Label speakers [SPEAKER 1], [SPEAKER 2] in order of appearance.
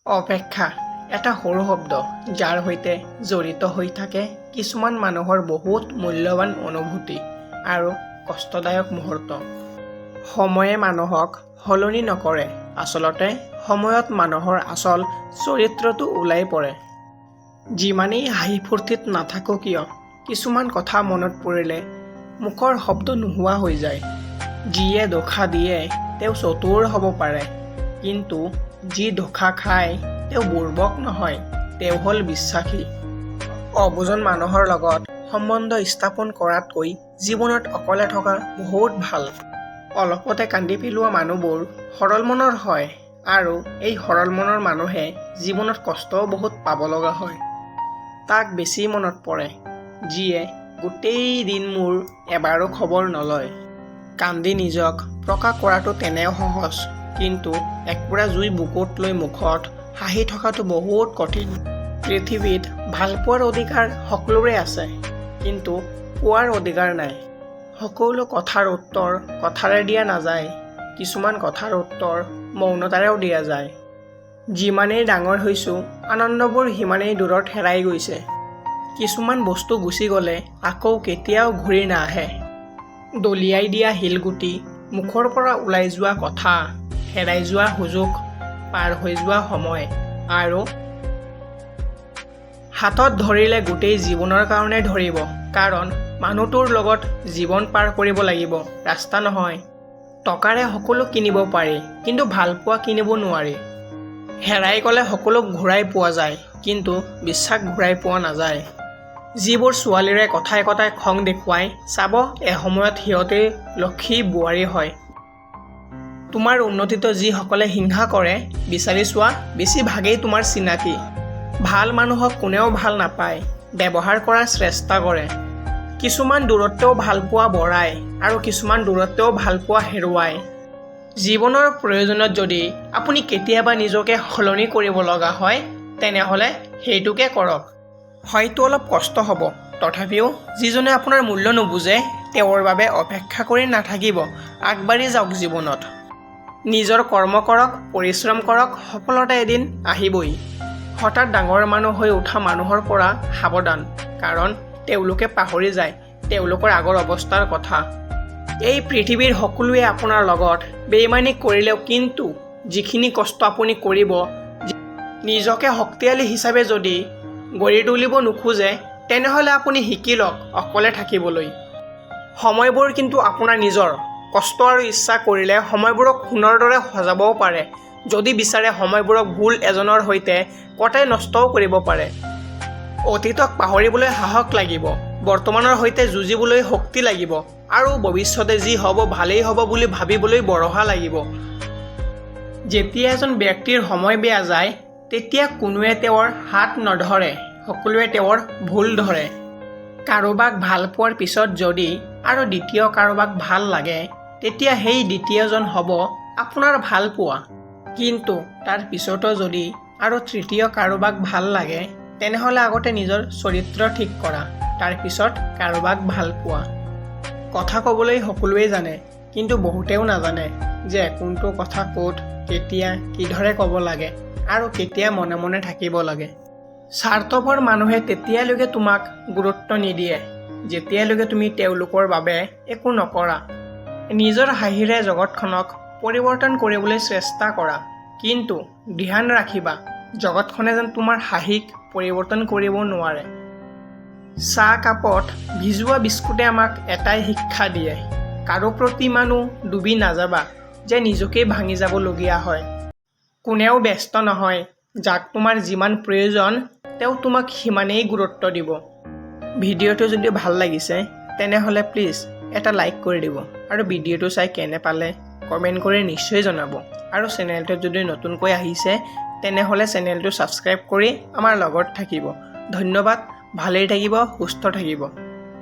[SPEAKER 1] অপেক্ষা এটা সৰু শব্দ যাৰ সৈতে জড়িত হৈ থাকে কিছুমান মানুহৰ বহুত মূল্যৱান অনুভূতি আৰু কষ্টদায়ক মুহূৰ্ত। সময়ে মানুহক সলনি নকৰে, আচলতে সময়ত মানুহৰ আচল চৰিত্ৰটো ওলাই পৰে। যিমানেই হাঁহি ফূৰ্তিত নাথাকো কিয়, কিছুমান কথা মনত পৰিলে মুখৰ শব্দ নোহোৱা হৈ যায়। যিয়ে ধোষা দিয়ে তেওঁ চতুৰ হ'ব পাৰে, কিন্তু যি ধোষা খায় তেওঁ বুৰ্বক নহয়, তেওঁ হ'ল বিশ্বাসী। অবুজন মানুহৰ লগত সম্বন্ধ স্থাপন কৰাতকৈ জীৱনত অকলে থকা বহুত ভাল। অলপতে কান্দি পেলোৱা মানুহবোৰ সৰল মনৰ হয়, আৰু এই সৰল মনৰ মানুহে জীৱনত কষ্টও বহুত পাব লগা হয়। তাক বেছি মনত পৰে যিয়ে গোটেই দিন মোৰ এবাৰো খবৰ নলয়। কান্দি নিজক প্ৰকাশ কৰাটো তেনেও সহজ, কিন্তু একপুৰা জুই বুকুত লৈ মুখত হাঁহি থকাটো বহুত কঠিন। পৃথিৱীত ভালপোৱাৰ অধিকাৰ সকলোৰে আছে, কিন্তু পোৱাৰ অধিকাৰ নাই। সকলো কথাৰ উত্তৰ কথাৰে দিয়া নাযায়, কিছুমান কথাৰ উত্তৰ মৌনতাৰেও দিয়া যায়। যিমানেই ডাঙৰ হৈছোঁ আনন্দবোৰ সিমানেই দূৰত হেৰাই গৈছে। কিছুমান বস্তু গুচি গ'লে আকৌ কেতিয়াও ঘূৰি নাহে। দলিয়াই দিয়া শিলগুটি, মুখৰ পৰা ওলাই যোৱা কথা, হেৰাই যোৱা সুযোগ, পাৰ হৈ যোৱা সময়, আৰু হাতত ধৰিলে গোটেই জীৱনৰ কাৰণে ধৰিব, কাৰণ মানুহটোৰ লগত জীৱন পাৰ কৰিব লাগিব, ৰাস্তা নহয়। টকাৰে সকলো কিনিব পাৰি, কিন্তু ভালপোৱা কিনিব নোৱাৰি। হেৰাই গ'লে সকলো ঘূৰাই পোৱা যায়, কিন্তু বিশ্বাস ঘূৰাই পোৱা নাযায়। যিবোৰ ছোৱালীৰে কথাই কথাই খং দেখুৱাই, চাব এসময়ত সিহঁতে লক্ষী বোৱাৰী হয়। তোমাৰ উন্নতিত যিসকলে হিংসা কৰে, বিচাৰি চোৱা বেছিভাগেই তোমাৰ চিনাকি। ভাল মানুহক কোনেও ভাল নাপায়, ব্যৱহাৰ কৰাৰ চেষ্টা কৰে। কিছুমান দূৰত্বেও ভালপোৱা বঢ়ায়, আৰু কিছুমান দূৰত্বেও ভালপোৱা হেৰুৱায়। জীৱনৰ প্ৰয়োজনত যদি আপুনি কেতিয়াবা নিজকে সলনি কৰিব লগা হয়, তেনেহ'লে সেইটোকে কৰক। হয়তো অলপ কষ্ট হ'ব, তথাপিও যিজনে আপোনাৰ মূল্য নুবুজে তেওঁৰ বাবে অপেক্ষা কৰি নাথাকিব, আগবাঢ়ি যাওক জীৱনত। নিজৰ কৰ্ম কৰক, পৰিশ্ৰম কৰক, সফলতা এদিন আহিবই। হঠাৎ ডাঙৰ মানুহ হৈ উঠা মানুহৰ পৰা সাৱধান, কাৰণ তেওঁলোকে পাহৰি যায় তেওঁলোকৰ আগৰ অৱস্থাৰ কথা। এই পৃথিৱীৰ সকলোৱে আপোনাৰ লগত বেইমানি কৰিলেও কিন্তু যিখিনি কষ্ট আপুনি কৰিব, নিজকে শক্তিশালী হিচাপে যদি গঢ়ি তুলিব নোখোজে, তেনেহ'লে আপুনি শিকি লওক অকলে থাকিবলৈ। সময়বোৰ কিন্তু আপোনাৰ নিজৰ। কষ্ট আৰু ইচ্ছা কৰিলে সময়বোৰক সোণৰ দৰে সজাবও পাৰে। যদি বিচাৰে সময়বোৰক ভুল এজনৰ সৈতে কটাই নষ্টও কৰিব পাৰে। অতীতক পাহৰিবলৈ সাহস লাগিব, বৰ্তমানৰ সৈতে যুঁজিবলৈ শক্তি লাগিব, আৰু ভৱিষ্যতে যি হ'ব ভালেই হ'ব বুলি ভাবিবলৈ ভৰসা লাগিব। যেতিয়া এজন ব্যক্তিৰ সময় বেয়া যায়, তেতিয়া কোনোৱে তেওঁৰ হাত নধৰে, সকলোৱে তেওঁৰ ভুল ধৰে। কাৰোবাক ভাল পোৱাৰ পিছত যদি আৰু দ্বিতীয় কাৰোবাক ভাল লাগে, তেতিয়া সেই দ্বিতীয়জন হ'ব আপোনাৰ ভাল পোৱা। কিন্তু তাৰ পিছতো যদি আৰু তৃতীয় কাৰোবাক ভাল লাগে, তেনেহ'লে আগতে নিজৰ চৰিত্ৰ ঠিক কৰা, তাৰ পিছত কাৰোবাক ভাল পোৱা। কথা ক'বলৈ সকলোৱে জানে, কিন্তু বহুতেও নাজানে যে কোনটো কথা ক'ত, কেতিয়া, কিদৰে ক'ব লাগে, আৰু কেতিয়া মনে মনে থাকিব লাগে। স্বাৰ্থপৰ মানুহে তেতিয়ালৈকে তোমাক গুৰুত্ব নিদিয়ে যেতিয়ালৈকে তুমি তেওঁলোকৰ বাবে একো নকৰা। নিজৰ হাঁহিৰে জগতখনক পৰিৱৰ্তন কৰিবলৈ চেষ্টা কৰা, কিন্তু ধ্যান ৰাখিবা জগতখনে যেন তোমাৰ হাঁহিক পৰিৱৰ্তন কৰিব নোৱাৰে। চাহ কাপত ভিজোৱা বিস্কুটে আমাক এটাই শিক্ষা দিয়ে, কাৰো প্ৰতি মানুহ ডুবি নাযাবা যে নিজকেই ভাঙি যাবলগীয়া হয়। কোনেও ব্যস্ত নহয়, যাক তোমাৰ যিমান প্ৰয়োজন তেওঁ তোমাক সিমানেই গুৰুত্ব দিব। ভিডিঅ'টো যদি ভাল লাগিছে তেনেহ'লে প্লিজ এটা লাইক কৰি দিব, আৰু ভিডিঅ'টো চাই কেনে পালে কমেণ্ট কৰি নিশ্চয় জনাব। আৰু চেনেলটোত যদি নতুনকৈ আহিছে তেনেহ'লে চেনেলটো ছাবস্ক্ৰাইব কৰি আমাৰ লগত থাকিব। ধন্যবাদ। ভালেই থাকিব, সুস্থ থাকিব।